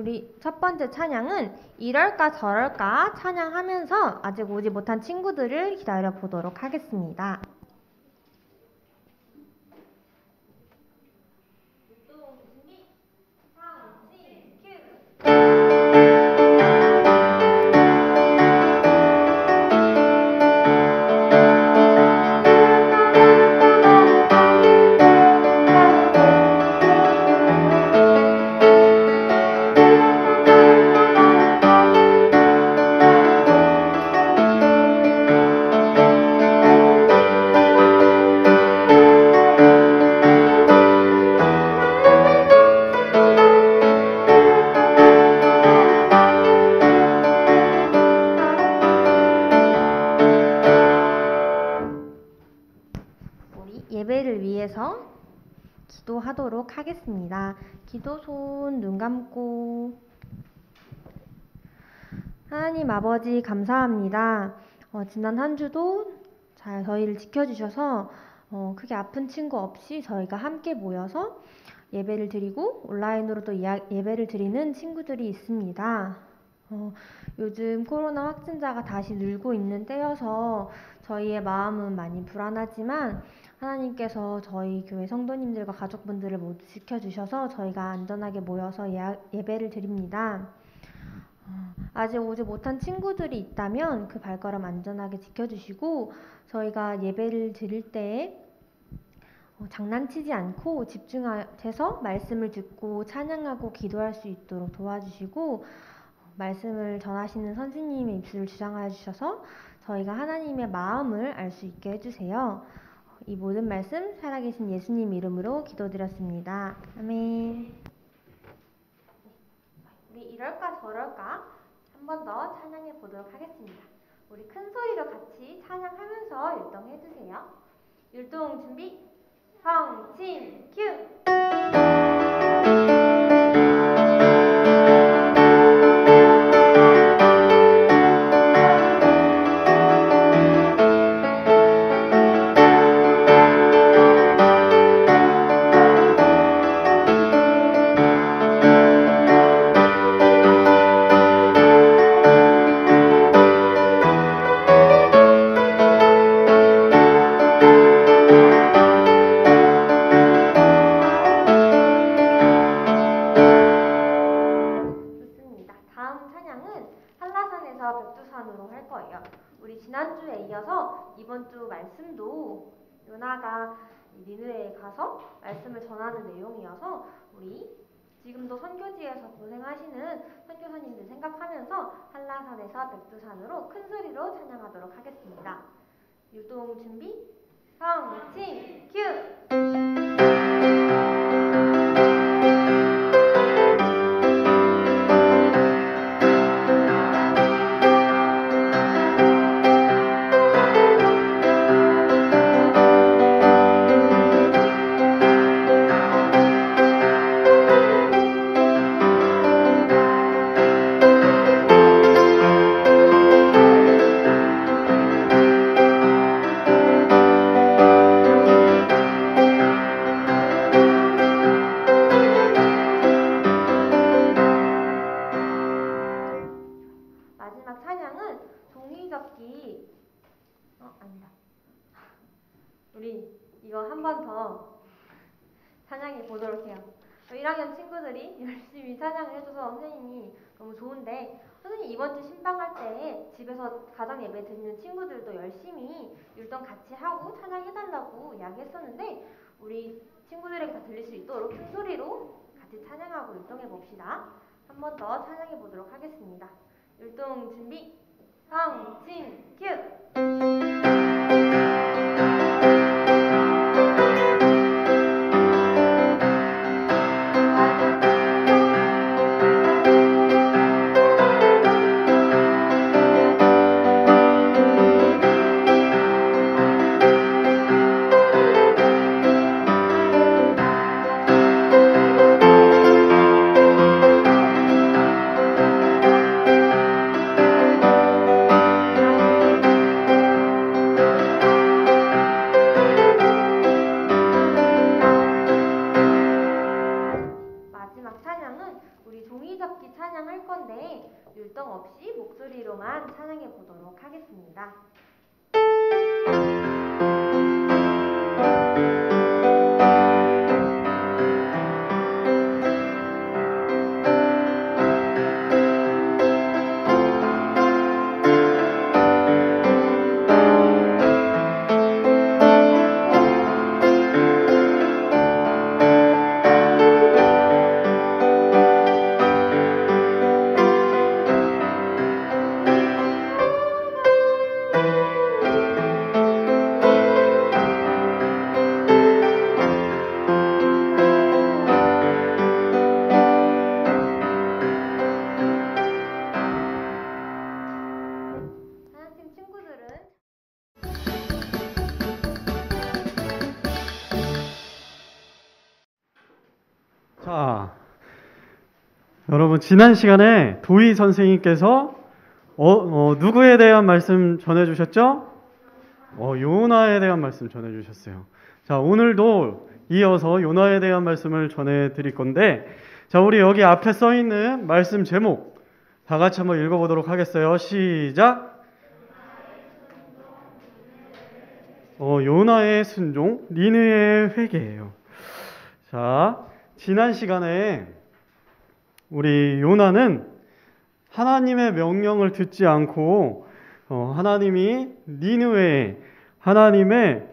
우리 첫 번째 찬양은 이럴까 저럴까 찬양하면서 아직 오지 못한 친구들을 기다려 보도록 하겠습니다. 예배를 위해서 기도하도록 하겠습니다. 기도 손 눈 감고. 하나님 아버지 감사합니다. 지난 한 주도 잘 저희를 지켜주셔서 크게 아픈 친구 없이 저희가 함께 모여서 예배를 드리고 온라인으로도 예배를 드리는 친구들이 있습니다. 요즘 코로나 확진자가 다시 늘고 있는 때여서 저희의 마음은 많이 불안하지만 하나님께서 저희 교회 성도님들과 가족분들을 모두 지켜주셔서 저희가 안전하게 모여서 예배를 드립니다. 아직 오지 못한 친구들이 있다면 그 발걸음 안전하게 지켜주시고 저희가 예배를 드릴 때 장난치지 않고 집중해서 말씀을 듣고 찬양하고 기도할 수 있도록 도와주시고 말씀을 전하시는 선생님의 입술을 주장하여 주셔서 저희가 하나님의 마음을 알 수 있게 해주세요. 이 모든 말씀 살아계신 예수님 이름으로 기도드렸습니다. 아멘. 우리 이럴까 저럴까 한 번 더 찬양해 보도록 하겠습니다. 우리 큰 소리로 같이 찬양하면서 율동해주세요. 율동 준비 성진 큐! 백두산으로 할 거예요. 우리 지난주에 이어서 이번 주 말씀도 요나가 니느웨에 가서 말씀을 전하는 내용이어서 우리 지금도 선교지에서 고생하시는 선교사님들 생각하면서 한라산에서 백두산으로 큰 소리로 찬양하도록 하겠습니다. 율동 준비 성진 큐! 마지막 찬양은 종이접기 아니다. 우리 이거 한 번 더 찬양해 보도록 해요. 1학년 친구들이 열심히 찬양을 해줘서 선생님이 너무 좋은데 선생님 이번 주 신방할 때 집에서 가정 예배 드리는 친구들도 열심히 율동 같이 하고 찬양해달라고 이야기했었는데 우리 친구들에게 다 들릴 수 있도록 큰 소리로 같이 찬양하고 율동해 봅시다. 한 번 더 찬양해 보도록 하겠습니다. 율동 준비 성진 큐! 겹기 찬양할 건데 율동 없이 목소리로만 찬양해 보도록 하겠습니다. 자, 여러분 지난 시간에 도희 선생님께서 누구에 대한 말씀 전해주셨죠? 요나에 대한 말씀 전해주셨어요. 자, 오늘도 이어서 요나에 대한 말씀을 전해드릴 건데, 자, 우리 여기 앞에 써 있는 말씀 제목 다 같이 한번 읽어보도록 하겠어요. 시작. 요나의 순종, 니느웨의 회개예요. 자, 지난 시간에 우리 요나는 하나님의 명령을 듣지 않고 하나님이 니느웨에 하나님의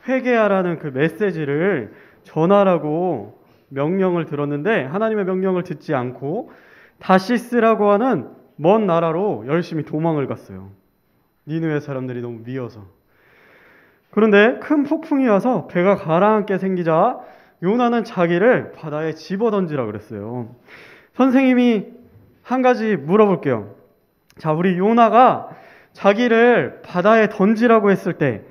회개하라는 그 메시지를 전하라고 명령을 들었는데, 하나님의 명령을 듣지 않고 다시스라고 하는 먼 나라로 열심히 도망을 갔어요. 니느웨 사람들이 너무 미워서. 그런데 큰 폭풍이 와서 배가 가라앉게 생기자 요나는 자기를 바다에 집어던지라 그랬어요. 선생님이 한 가지 물어볼게요. 자, 우리 요나가 자기를 바다에 던지라고 했을 때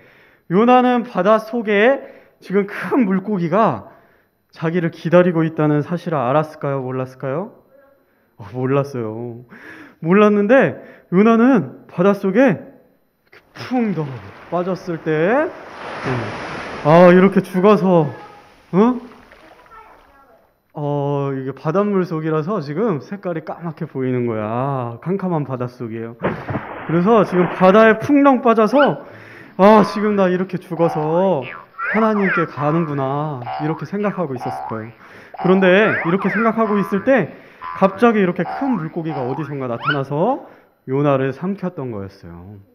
요나는 바다 속에 지금 큰 물고기가 자기를 기다리고 있다는 사실을 알았을까요? 몰랐을까요? 몰랐어요. 몰랐는데 요나는 바닷속에 푹 빠졌을 때 이렇게 죽어서 이게 바닷물 속이라서 지금 색깔이 까맣게 보이는 거야. 캄캄한 바닷속이에요. 그래서 지금 바다에 푹렁 빠져서 지금 나 이렇게 죽어서 하나님께 가는구나 이렇게 생각하고 있었을 거예요. 그런데 이렇게 생각하고 있을 때 갑자기 이렇게 큰 물고기가 어디선가 나타나서 요나를 삼켰던 거였어요.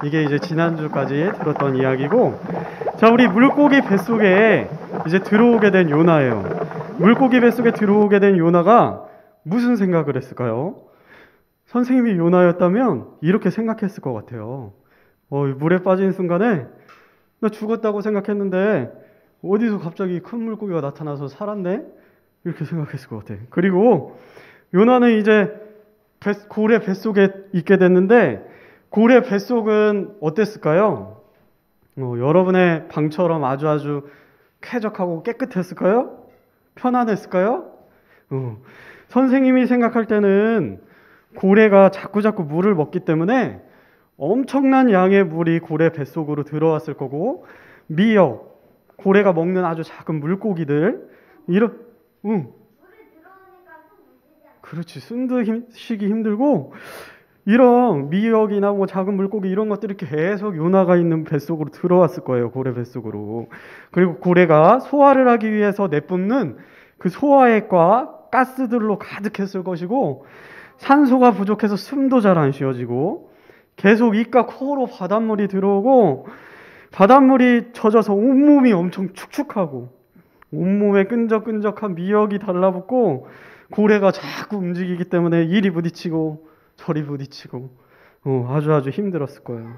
이게 이제 지난주까지 들었던 이야기고, 자, 우리 물고기 뱃속에 이제 들어오게 된 요나예요. 물고기 뱃속에 들어오게 된 요나가 무슨 생각을 했을까요? 선생님이 요나였다면 이렇게 생각했을 것 같아요. 물에 빠진 순간에 나 죽었다고 생각했는데 어디서 갑자기 큰 물고기가 나타나서 살았네? 이렇게 생각했을 것 같아요. 그리고 요나는 이제 고래 뱃속에 있게 됐는데, 고래 뱃속은 어땠을까요? 여러분의 방처럼 아주 쾌적하고 깨끗했을까요? 편안했을까요? 선생님이 생각할 때는 고래가 자꾸자꾸 물을 먹기 때문에 엄청난 양의 물이 고래 뱃속으로 들어왔을 거고, 미역, 고래가 먹는 아주 작은 물고기들, 그렇지, 숨도 쉬기 힘들고, 이런 미역이나 뭐 작은 물고기 이런 것들이 계속 요나가 있는 뱃속으로 들어왔을 거예요. 고래 뱃속으로. 그리고 고래가 소화를 하기 위해서 내뿜는 그 소화액과 가스들로 가득했을 것이고, 산소가 부족해서 숨도 잘 안 쉬어지고, 계속 입과 코로 바닷물이 들어오고, 바닷물이 젖어서 온몸이 엄청 축축하고, 온몸에 끈적끈적한 미역이 달라붙고, 고래가 자꾸 움직이기 때문에 이리 부딪히고 저리 부딪히고 아주 힘들었을 거예요.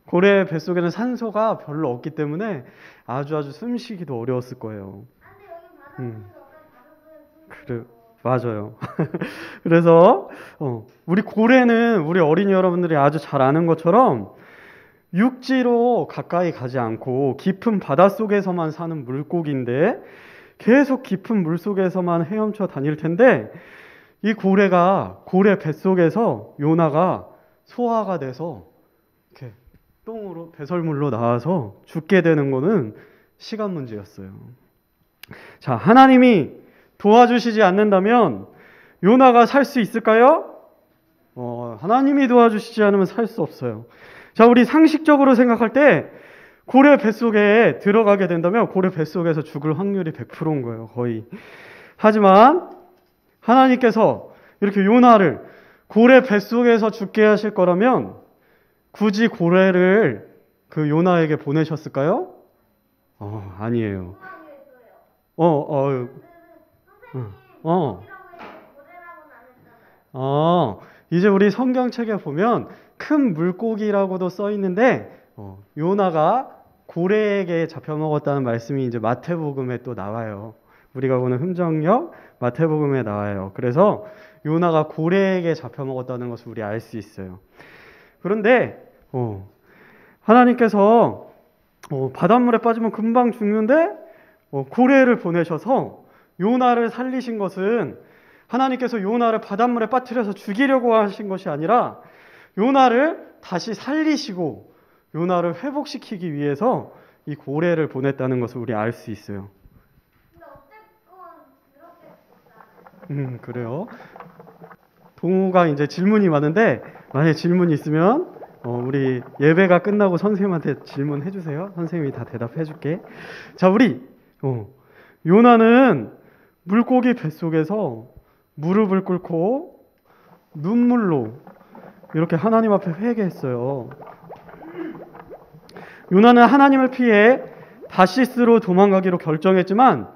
고래 뱃속에는 산소가 별로 없기 때문에 아주 숨쉬기도 어려웠을 거예요. 그래, 맞아요. 그래서 우리 고래는 우리 어린이 여러분들이 아주 잘 아는 것처럼 육지로 가까이 가지 않고 깊은 바닷속에서만 사는 물고기인데, 계속 깊은 물속에서만 헤엄쳐 다닐 텐데, 이 고래 뱃속에서 요나가 소화가 돼서 이렇게 똥으로 배설물로 나와서 죽게 되는 거는 시간 문제였어요. 자, 하나님이 도와주시지 않는다면 요나가 살 수 있을까요? 하나님이 도와주시지 않으면 살 수 없어요. 자, 우리 상식적으로 생각할 때 고래 뱃속에 들어가게 된다면 고래 뱃속에서 죽을 확률이 100%인 거예요, 거의. 하지만 하나님께서 이렇게 요나를 고래 뱃속에서 죽게 하실 거라면 굳이 고래를 그 요나에게 보내셨을까요? 아니에요. 이제 우리 성경책에 보면 큰 물고기라고도 써 있는데 요나가 고래에게 잡혀먹었다는 말씀이 이제 마태복음에 또 나와요. 우리가 보는 흠정역 마태복음에 나와요. 그래서 요나가 고래에게 잡혀먹었다는 것을 우리 알 수 있어요. 그런데 하나님께서 바닷물에 빠지면 금방 죽는데 고래를 보내셔서 요나를 살리신 것은 하나님께서 요나를 바닷물에 빠뜨려서 죽이려고 하신 것이 아니라 요나를 다시 살리시고 요나를 회복시키기 위해서 이 고래를 보냈다는 것을 우리 알 수 있어요. 그래요. 동우가 이제 질문이 많은데 만약에 질문이 있으면 우리 예배가 끝나고 선생님한테 질문해 주세요. 선생님이 다 대답해 줄게. 자, 우리 요나는 물고기 뱃속에서 무릎을 꿇고 눈물로 이렇게 하나님 앞에 회개했어요. 요나는 하나님을 피해 다시스로 도망가기로 결정했지만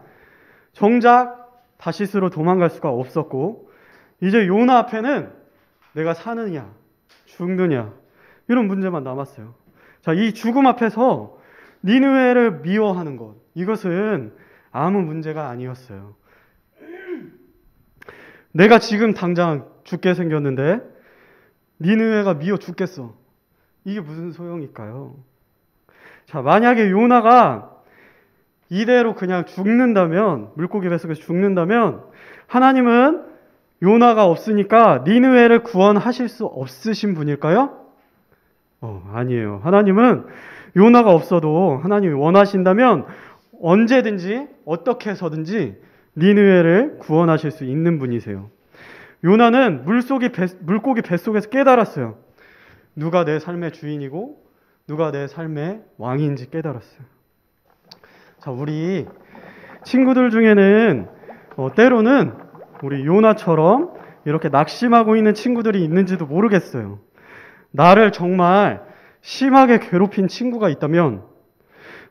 정작 다시스로 도망갈 수가 없었고 이제 요나 앞에는 내가 사느냐 죽느냐 이런 문제만 남았어요. 자, 이 죽음 앞에서 니느웨를 미워하는 것, 이것은 아무 문제가 아니었어요. 내가 지금 당장 죽게 생겼는데 니느웨가 미워 죽겠어. 이게 무슨 소용일까요? 자, 만약에 요나가 이대로 그냥 죽는다면, 물고기 뱃속에서 죽는다면 하나님은 요나가 없으니까 니느웨를 구원하실 수 없으신 분일까요? 아니에요. 하나님은 요나가 없어도 하나님이 원하신다면 언제든지 어떻게 해서든지 니느웨를 구원하실 수 있는 분이세요. 요나는 물고기 뱃속에서 깨달았어요. 누가 내 삶의 주인이고 누가 내 삶의 왕인지 깨달았어요. 자, 우리 친구들 중에는 때로는 우리 요나처럼 이렇게 낙심하고 있는 친구들이 있는지도 모르겠어요. 나를 정말 심하게 괴롭힌 친구가 있다면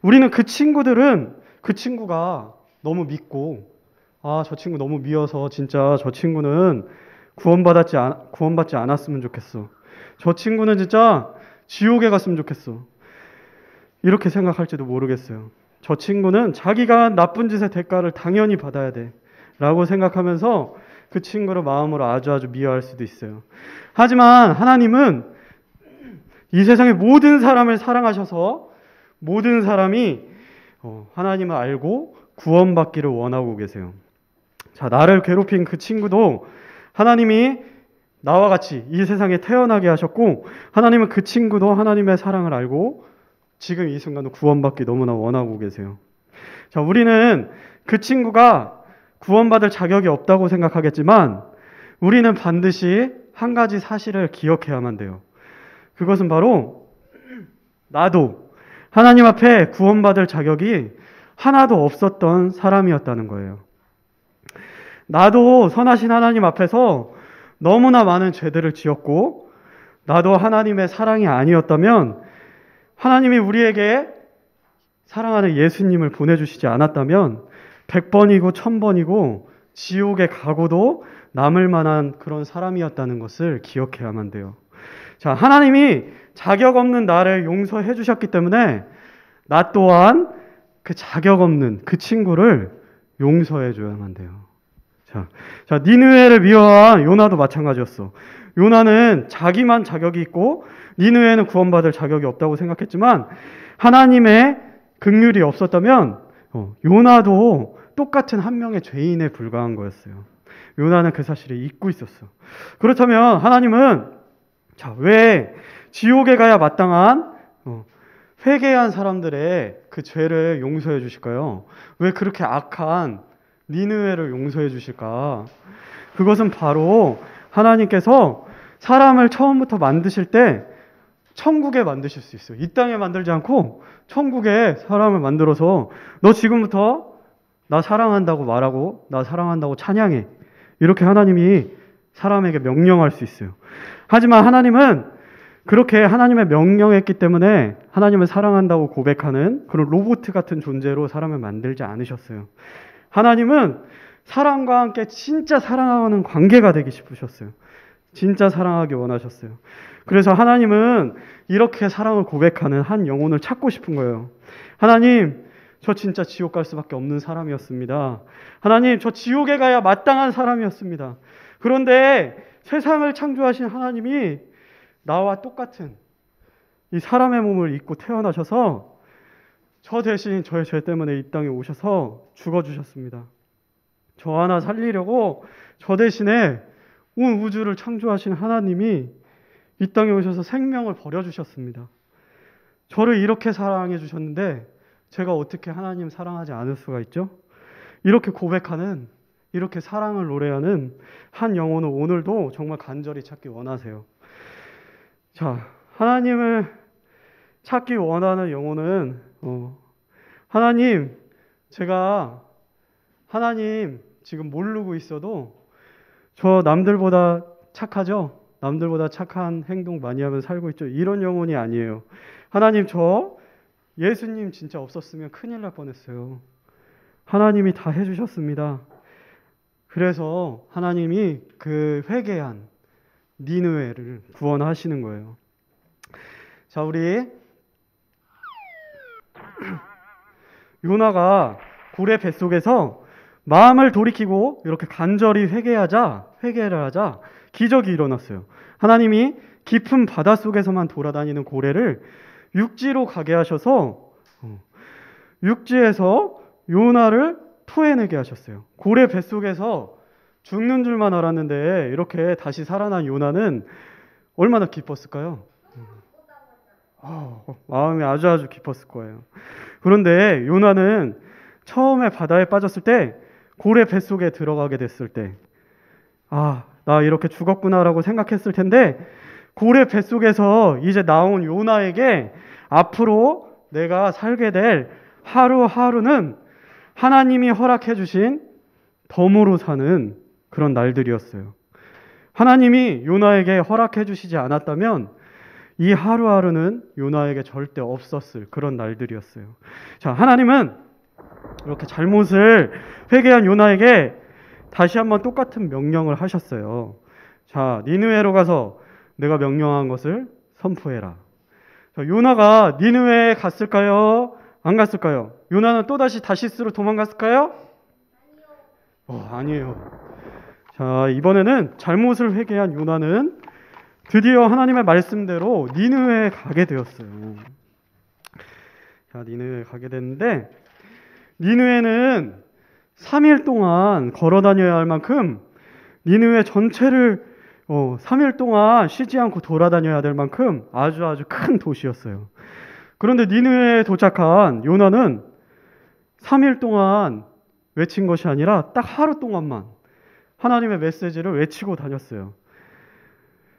우리는 그 친구가 너무 믿고 저 친구 너무 미워서 진짜 저 친구는 구원받지 않았으면 좋겠어. 저 친구는 진짜 지옥에 갔으면 좋겠어. 이렇게 생각할지도 모르겠어요. 저 친구는 자기가 나쁜 짓의 대가를 당연히 받아야 돼 라고 생각하면서 그 친구를 마음으로 아주 미워할 수도 있어요. 하지만 하나님은 이 세상의 모든 사람을 사랑하셔서 모든 사람이 하나님을 알고 구원받기를 원하고 계세요. 자, 나를 괴롭힌 그 친구도 하나님이 나와 같이 이 세상에 태어나게 하셨고 하나님은 그 친구도 하나님의 사랑을 알고 지금 이 순간도 구원받기 너무나 원하고 계세요. 자, 우리는 그 친구가 구원받을 자격이 없다고 생각하겠지만 우리는 반드시 한 가지 사실을 기억해야만 돼요. 그것은 바로 나도 하나님 앞에 구원받을 자격이 하나도 없었던 사람이었다는 거예요. 나도 선하신 하나님 앞에서 너무나 많은 죄들을 지었고 나도 하나님의 사랑이 아니었다면 하나님이 우리에게 사랑하는 예수님을 보내주시지 않았다면 100번이고 1000번이고 지옥에 가고도 남을 만한 그런 사람이었다는 것을 기억해야만 돼요. 자, 하나님이 자격 없는 나를 용서해 주셨기 때문에 나 또한 그 자격 없는 그 친구를 용서해 줘야만 돼요. 자, 니느웨를 미워한 요나도 마찬가지였어. 요나는 자기만 자격이 있고 니느웨는 구원받을 자격이 없다고 생각했지만 하나님의 긍휼이 없었다면 요나도 똑같은 한 명의 죄인에 불과한 거였어요. 요나는 그 사실을 잊고 있었어. 그렇다면 하나님은 왜 지옥에 가야 마땅한 회개한 사람들의 그 죄를 용서해 주실까요? 왜 그렇게 악한 니느웨를 용서해 주실까? 그것은 바로 하나님께서 사람을 처음부터 만드실 때 천국에 만드실 수 있어요. 이 땅에 만들지 않고 천국에 사람을 만들어서 너 지금부터 나 사랑한다고 말하고 나 사랑한다고 찬양해. 이렇게 하나님이 사람에게 명령할 수 있어요. 하지만 하나님은 그렇게 하나님의 명령했기 때문에 하나님을 사랑한다고 고백하는 그런 로봇 같은 존재로 사람을 만들지 않으셨어요. 하나님은 사람과 함께 진짜 사랑하는 관계가 되기 싶으셨어요. 진짜 사랑하기 원하셨어요. 그래서 하나님은 이렇게 사랑을 고백하는 한 영혼을 찾고 싶은 거예요. 하나님, 저 진짜 지옥 갈 수밖에 없는 사람이었습니다. 하나님, 저 지옥에 가야 마땅한 사람이었습니다. 그런데 세상을 창조하신 하나님이 나와 똑같은 이 사람의 몸을 입고 태어나셔서 저 대신 저의 죄 때문에 이 땅에 오셔서 죽어주셨습니다. 저 하나 살리려고 저 대신에 온 우주를 창조하신 하나님이 이 땅에 오셔서 생명을 버려주셨습니다. 저를 이렇게 사랑해 주셨는데 제가 어떻게 하나님 사랑하지 않을 수가 있죠? 이렇게 고백하는, 이렇게 사랑을 노래하는 한 영혼을 오늘도 정말 간절히 찾기 원하세요. 자, 하나님을 찾기 원하는 영혼은 하나님, 제가 하나님 지금 모르고 있어도 저 남들보다 착하죠? 남들보다 착한 행동 많이 하면 살고 있죠? 이런 영혼이 아니에요. 하나님, 저 예수님 진짜 없었으면 큰일 날 뻔했어요. 하나님이 다 해주셨습니다. 그래서 하나님이 그 회개한 니느웨를 구원하시는 거예요. 자, 우리 요나가 고래 뱃속에서 마음을 돌이키고 이렇게 간절히 회개를 하자 기적이 일어났어요. 하나님이 깊은 바닷속에서만 돌아다니는 고래를 육지로 가게 하셔서 육지에서 요나를 토해내게 하셨어요. 고래 뱃속에서 죽는 줄만 알았는데 이렇게 다시 살아난 요나는 얼마나 기뻤을까요? 마음이 아주 깊었을 거예요. 그런데 요나는 처음에 바다에 빠졌을 때 고래 뱃속에 들어가게 됐을 때 나 이렇게 죽었구나라고 생각했을 텐데 고래 뱃속에서 이제 나온 요나에게 앞으로 내가 살게 될 하루하루는 하나님이 허락해 주신 덤으로 사는 그런 날들이었어요. 하나님이 요나에게 허락해 주시지 않았다면 이 하루하루는 요나에게 절대 없었을 그런 날들이었어요. 자, 하나님은 이렇게 잘못을 회개한 요나에게 다시 한번 똑같은 명령을 하셨어요. 자, 니느웨로 가서 내가 명령한 것을 선포해라. 자, 요나가 니느웨에 갔을까요? 안 갔을까요? 요나는 또다시 다시스로 도망갔을까요? 아니에요. 자, 이번에는 잘못을 회개한 요나는 드디어 하나님의 말씀대로 니느웨에 가게 되었어요. 자, 니느웨에 가게 됐는데 니느웨는 3일 동안 걸어 다녀야 할 만큼 니느웨 전체를 3일 동안 쉬지 않고 돌아다녀야 될 만큼 아주 큰 도시였어요. 그런데 니느웨에 도착한 요나는 3일 동안 외친 것이 아니라 딱 하루 동안만 하나님의 메시지를 외치고 다녔어요.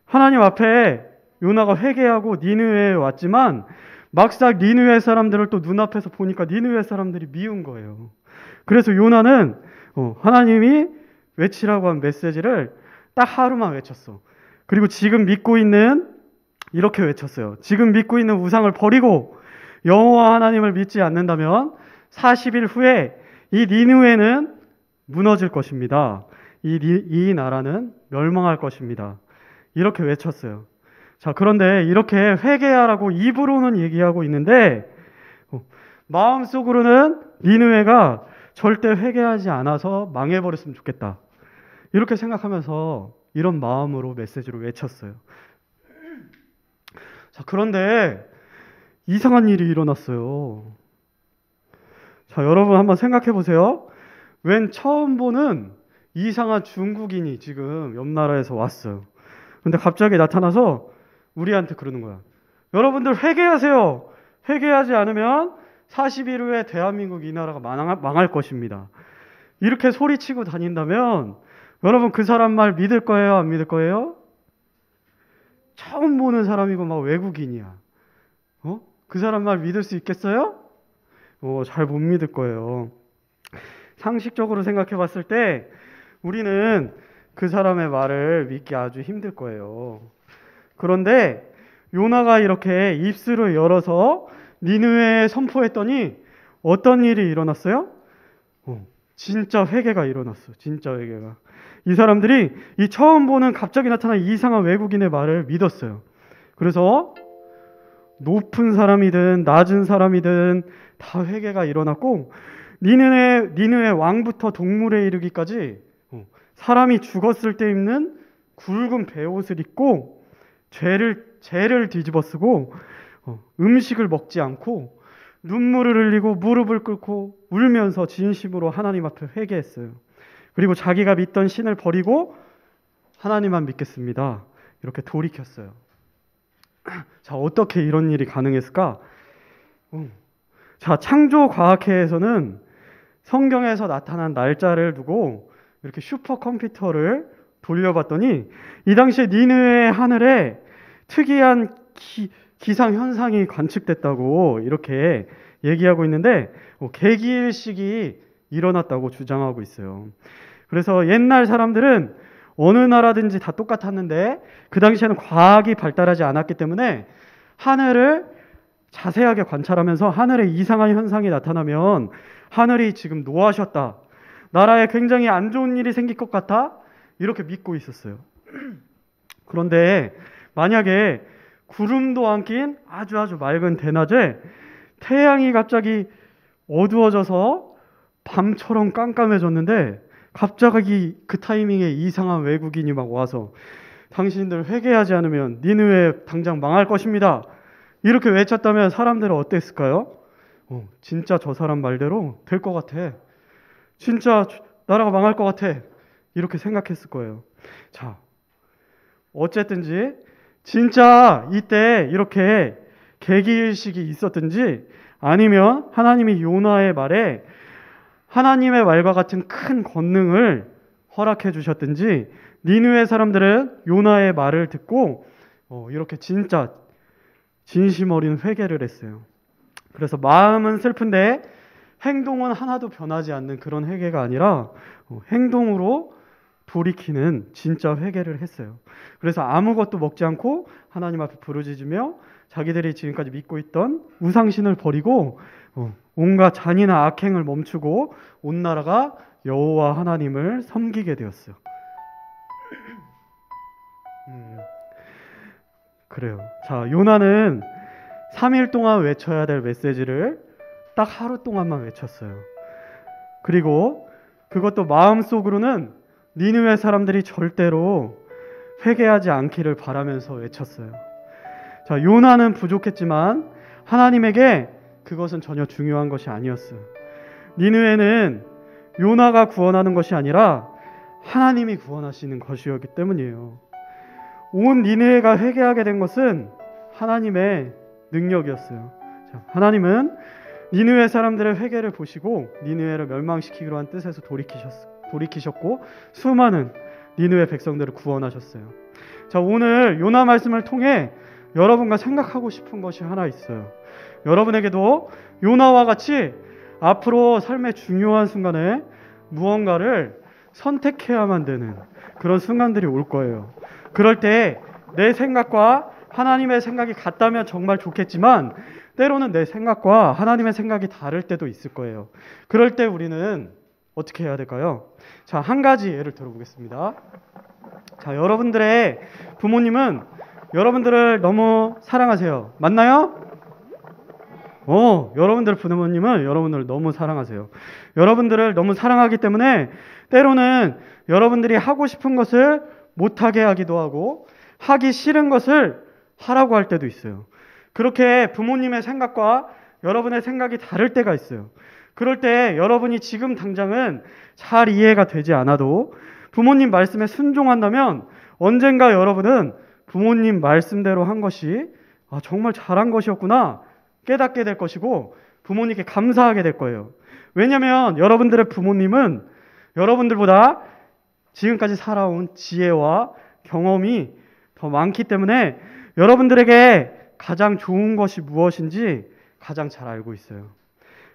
하나님 앞에 요나가 회개하고 니느웨에 왔지만 막상 니느웨 사람들을 또 눈앞에서 보니까 니느웨 사람들이 미운 거예요. 그래서 요나는 하나님이 외치라고 한 메시지를 딱 하루만 외쳤어. 그리고 지금 믿고 있는 이렇게 외쳤어요. 지금 믿고 있는 우상을 버리고 여호와 하나님을 믿지 않는다면 40일 후에 이 니느웨는 무너질 것입니다. 이 나라는 멸망할 것입니다. 이렇게 외쳤어요. 자, 그런데 이렇게 회개하라고 입으로는 얘기하고 있는데 마음속으로는 니느웨가 절대 회개하지 않아서 망해버렸으면 좋겠다. 이렇게 생각하면서 이런 마음으로 메시지를 외쳤어요. 자, 그런데 이상한 일이 일어났어요. 자, 여러분 한번 생각해 보세요. 웬 처음 보는 이상한 중국인이 지금 옆 나라에서 왔어요. 근데 갑자기 나타나서 우리한테 그러는 거야. 여러분들 회개하세요. 회개하지 않으면 40일 후에 대한민국 이 나라가 망할 것입니다. 이렇게 소리치고 다닌다면 여러분 그 사람 말 믿을 거예요? 안 믿을 거예요? 처음 보는 사람이고 막 외국인이야. 그 사람 말 믿을 수 있겠어요? 잘 못 믿을 거예요. 상식적으로 생각해 봤을 때 우리는 그 사람의 말을 믿기 아주 힘들 거예요. 그런데 요나가 이렇게 입술을 열어서 니느웨에 선포했더니 어떤 일이 일어났어요? 진짜 회개가 일어났어. 진짜 회개가. 이 사람들이 이 처음 보는 갑자기 나타난 이상한 외국인의 말을 믿었어요. 그래서 높은 사람이든 낮은 사람이든 다 회개가 일어났고 니느웨 왕부터 동물에 이르기까지 사람이 죽었을 때 입는 굵은 베옷을 입고 죄를 뒤집어쓰고 음식을 먹지 않고 눈물을 흘리고 무릎을 꿇고 울면서 진심으로 하나님 앞에 회개했어요. 그리고 자기가 믿던 신을 버리고 하나님만 믿겠습니다. 이렇게 돌이켰어요. 자, 어떻게 이런 일이 가능했을까? 자, 창조과학회에서는 성경에서 나타난 날짜를 두고 이렇게 슈퍼컴퓨터를 돌려봤더니 이 당시에 니느웨 하늘에 특이한 기상 현상이 관측됐다고 이렇게 얘기하고 있는데 개기일식이 일어났다고 주장하고 있어요. 그래서 옛날 사람들은 어느 나라든지 다 똑같았는데 그 당시에는 과학이 발달하지 않았기 때문에 하늘을 자세하게 관찰하면서 하늘에 이상한 현상이 나타나면 하늘이 지금 노하셨다. 나라에 굉장히 안 좋은 일이 생길 것 같아. 이렇게 믿고 있었어요. 그런데 만약에 구름도 안 낀 아주 맑은 대낮에 태양이 갑자기 어두워져서 밤처럼 깜깜해졌는데 갑자기 그 타이밍에 이상한 외국인이 막 와서 당신들 회개하지 않으면 니느웨 당장 망할 것입니다. 이렇게 외쳤다면 사람들은 어땠을까요? 진짜 저 사람 말대로 될 것 같아. 진짜 나라가 망할 것 같아. 이렇게 생각했을 거예요. 자, 어쨌든지 진짜 이때 이렇게 개기일식이 있었든지 아니면 하나님이 요나의 말에 하나님의 말과 같은 큰 권능을 허락해 주셨든지 니느웨 사람들은 요나의 말을 듣고 이렇게 진짜 진심 어린 회개를 했어요. 그래서 마음은 슬픈데 행동은 하나도 변하지 않는 그런 회개가 아니라 행동으로 돌이키는 진짜 회개를 했어요. 그래서 아무것도 먹지 않고 하나님 앞에 부르짖으며 자기들이 지금까지 믿고 있던 우상신을 버리고 온갖 잔인한 악행을 멈추고 온 나라가 여호와 하나님을 섬기게 되었어요. 그래요. 자, 요나는 3일 동안 외쳐야 될 메시지를 딱 하루 동안만 외쳤어요. 그리고 그것도 마음속으로는 니느웨 사람들이 절대로 회개하지 않기를 바라면서 외쳤어요. 자, 요나는 부족했지만 하나님에게 그것은 전혀 중요한 것이 아니었어요. 니느웨는 요나가 구원하는 것이 아니라 하나님이 구원하시는 것이었기 때문이에요. 온 니느웨가 회개하게 된 것은 하나님의 능력이었어요. 자, 하나님은 니느웨 사람들의 회개를 보시고 니느웨를 멸망시키기로 한 뜻에서 돌이키셨고 수많은 니느웨 백성들을 구원하셨어요. 자, 오늘 요나 말씀을 통해 여러분과 생각하고 싶은 것이 하나 있어요. 여러분에게도 요나와 같이 앞으로 삶의 중요한 순간에 무언가를 선택해야만 되는 그런 순간들이 올 거예요. 그럴 때 내 생각과 하나님의 생각이 같다면 정말 좋겠지만 때로는 내 생각과 하나님의 생각이 다를 때도 있을 거예요. 그럴 때 우리는 어떻게 해야 될까요? 자, 한 가지 예를 들어보겠습니다. 자, 여러분들의 부모님은 여러분들을 너무 사랑하세요. 맞나요? 여러분들 부모님은 여러분들을 너무 사랑하세요. 여러분들을 너무 사랑하기 때문에 때로는 여러분들이 하고 싶은 것을 못하게 하기도 하고 하기 싫은 것을 하라고 할 때도 있어요. 그렇게 부모님의 생각과 여러분의 생각이 다를 때가 있어요. 그럴 때 여러분이 지금 당장은 잘 이해가 되지 않아도 부모님 말씀에 순종한다면 언젠가 여러분은 부모님 말씀대로 한 것이 정말 잘한 것이었구나 깨닫게 될 것이고 부모님께 감사하게 될 거예요. 왜냐하면 여러분들의 부모님은 여러분들보다 지금까지 살아온 지혜와 경험이 더 많기 때문에 여러분들에게 가장 좋은 것이 무엇인지 가장 잘 알고 있어요.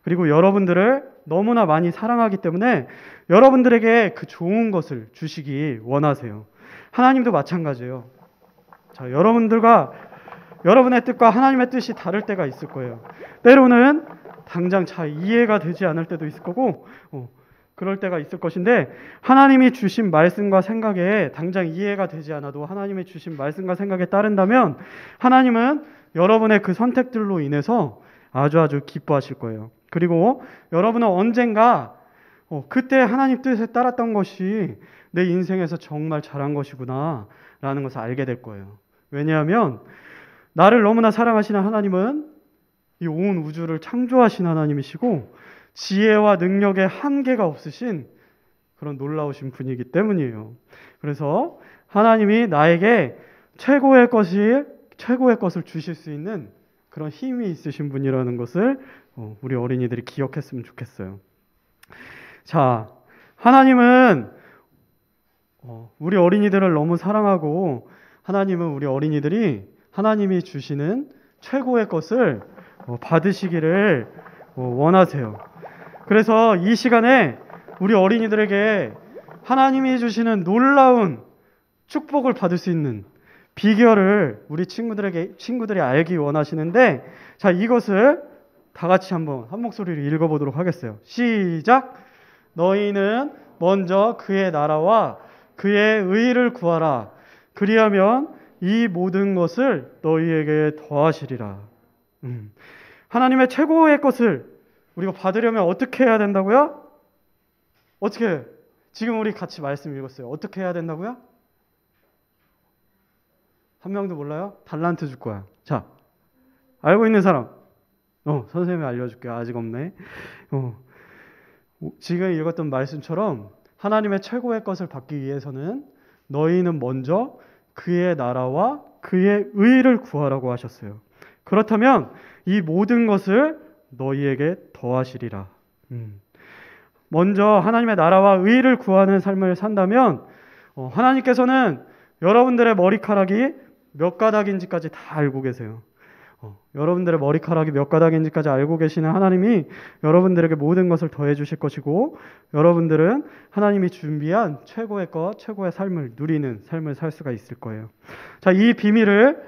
그리고 여러분들을 너무나 많이 사랑하기 때문에 여러분들에게 그 좋은 것을 주시기 원하세요. 하나님도 마찬가지예요. 자, 여러분의 뜻과 하나님의 뜻이 다를 때가 있을 거예요. 때로는 당장 잘 이해가 되지 않을 때도 있을 거고, 그럴 때가 있을 것인데, 하나님이 주신 말씀과 생각에 당장 이해가 되지 않아도 하나님이 주신 말씀과 생각에 따른다면 하나님은 여러분의 그 선택들로 인해서 아주 기뻐하실 거예요. 그리고 여러분은 언젠가 그때 하나님 뜻에 따랐던 것이 내 인생에서 정말 잘한 것이구나 라는 것을 알게 될 거예요. 왜냐하면 나를 너무나 사랑하시는 하나님은 이 온 우주를 창조하신 하나님이시고 지혜와 능력에 한계가 없으신 그런 놀라우신 분이기 때문이에요. 그래서 하나님이 나에게 최고의 것을 주실 수 있는 그런 힘이 있으신 분이라는 것을 우리 어린이들이 기억했으면 좋겠어요. 자, 하나님은 우리 어린이들을 너무 사랑하고 하나님은 우리 어린이들이 하나님이 주시는 최고의 것을 받으시기를 원하세요. 그래서 이 시간에 우리 어린이들에게 하나님이 주시는 놀라운 축복을 받을 수 있는 비결을 우리 친구들이 알기 원하시는데, 자, 이것을 다 같이 한번 한 목소리로 읽어보도록 하겠어요. 시작! 너희는 먼저 그의 나라와 그의 의를 구하라. 그리하면 이 모든 것을 너희에게 더하시리라. 하나님의 최고의 것을 우리가 받으려면 어떻게 해야 된다고요? 어떻게? 지금 우리 같이 말씀 읽었어요. 어떻게 해야 된다고요? 한 명도 몰라요? 달란트 줄 거야. 자, 알고 있는 사람. 선생님이 알려줄게요. 아직 없네. 지금 읽었던 말씀처럼 하나님의 최고의 것을 받기 위해서는 너희는 먼저 그의 나라와 그의 의를 구하라고 하셨어요. 그렇다면 이 모든 것을 너희에게 더하시리라. 먼저 하나님의 나라와 의를 구하는 삶을 산다면 하나님께서는 여러분들의 머리카락이 몇 가닥인지까지 다 알고 계세요. 여러분들의 머리카락이 몇 가닥인지까지 알고 계시는 하나님이 여러분들에게 모든 것을 더해 주실 것이고, 여러분들은 하나님이 준비한 최고의 것, 최고의 삶을 누리는 삶을 살 수가 있을 거예요. 자, 이 비밀을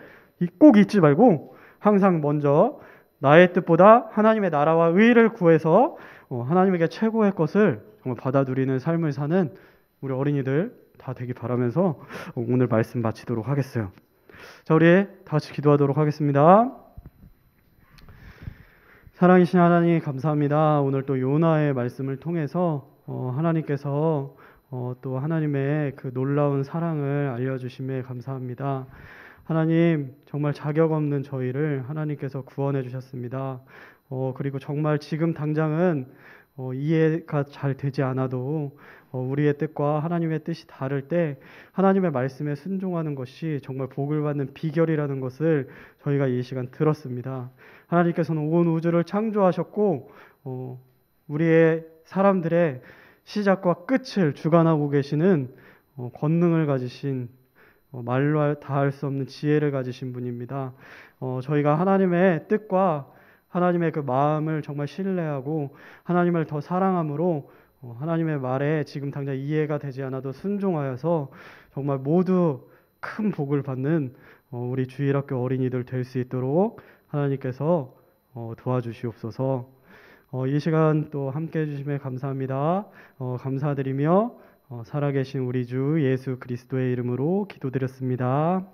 꼭 잊지 말고 항상 먼저 나의 뜻보다 하나님의 나라와 의를 구해서 하나님에게 최고의 것을 정말 받아 누리는 삶을 사는 우리 어린이들 다 되기 바라면서 오늘 말씀 마치도록 하겠어요. 자, 우리 다 같이 기도하도록 하겠습니다. 사랑이신 하나님 감사합니다. 오늘 또 요나의 말씀을 통해서 하나님께서 또 하나님의 그 놀라운 사랑을 알려주심에 감사합니다. 하나님, 정말 자격 없는 저희를 하나님께서 구원해 주셨습니다. 그리고 정말 지금 당장은 이해가 잘 되지 않아도 우리의 뜻과 하나님의 뜻이 다를 때 하나님의 말씀에 순종하는 것이 정말 복을 받는 비결이라는 것을 저희가 이 시간 들었습니다. 하나님께서는 온 우주를 창조하셨고 우리의 사람들의 시작과 끝을 주관하고 계시는 권능을 가지신 말로 다 할 수 없는 지혜를 가지신 분입니다. 저희가 하나님의 뜻과 하나님의 그 마음을 정말 신뢰하고 하나님을 더 사랑함으로 하나님의 말에 지금 당장 이해가 되지 않아도 순종하여서 정말 모두 큰 복을 받는 우리 주일학교 어린이들 될 수 있도록 하나님께서 도와주시옵소서. 이 시간 또 함께 해주심에 감사합니다. 감사드리며 살아계신 우리 주 예수 그리스도의 이름으로 기도드렸습니다.